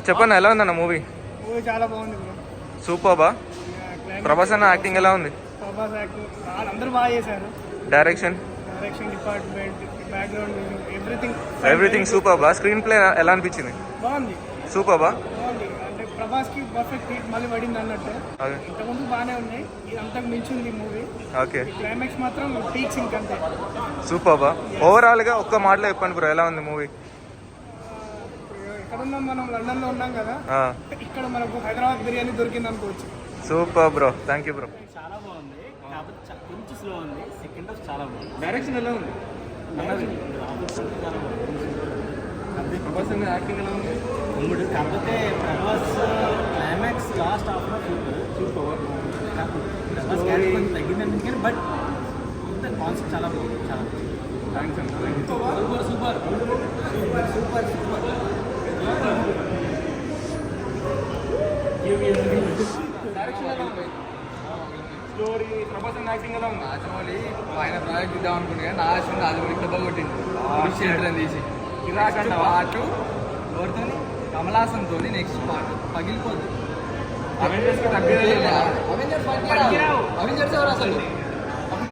చెప్పండి ఎలా ఉందన్న మూవీ? చాలా బాగుంది బ్రో. సూపర్ బా. ప్రభాస్ అన్న యాక్టింగ్ ఎలా ఉంది? ప్రభాస్ యాక్టింగ్ అందరూ బాగా చేశారు. Direction department, background, everything super బా. స్క్రీన్ ప్లే ఎలా అనిపించింది? బాగుంది. సూపర్ బా. బాగుంది అంటే ప్రభాస్ కి పర్ఫెక్ట్ హిట్ మళ్ళీ పడింది అన్నట్టు. ఇంతకుముందు బాగానే ఉన్నాయి, ఇది అంతకు మించింది మూవీ. ఓకే. క్లైమాక్స్ మాత్రం పీక్స్ ఇంకంతే. సూపర్ బా. ఓవరాల్ గా ఒక్క మాటలో చెప్పండి బ్రో, ఎలా ఉంది మూవీ? ఎక్కడున్నాం మనం? లండన్ లో ఉన్నాం కదా, ఇక్కడ మనకు హైదరాబాద్ బిర్యానీ దొరికింది అనుకోవచ్చు. Super bro, thank you bro. చాలా బాగుంది, కాకపోతే కొంచెం స్లో ఉంది. సెకండ్ హాఫ్ చాలా బాగుంది. డైరెక్షన్ ఎలా ఉంది? ప్రభాస్ అన్న యాక్టింగ్ ఎలా ఉంది? కాకపోతే Prabhas climax last half super. Prabhas కొంచెం తగ్గిందని కానీ బట్ ఇంత కాన్సెప్ట్ చాలా బాగుంది. చాలా థ్యాంక్స్ అన్న. Super super super super super. Direction ఎలా ఉంది? స్టోరీ, ప్రభాస్ అన్న యాక్టింగ్ ఎలా ఉంది? నాచమౌళి ఆయన ప్రాజెక్ట్ ఇద్దాం అనుకుంటే నా ఆశ అది కూడా ఇక్కడ కొట్టింది తీసి పాటు ఎవరితో కమలాసంతో నెక్స్ట్ పార్ట్ పగిలిపోతుంది. అవెంజర్స్ కి తగ్గలేదు. అవెంజర్స్ ఎవరు అసలు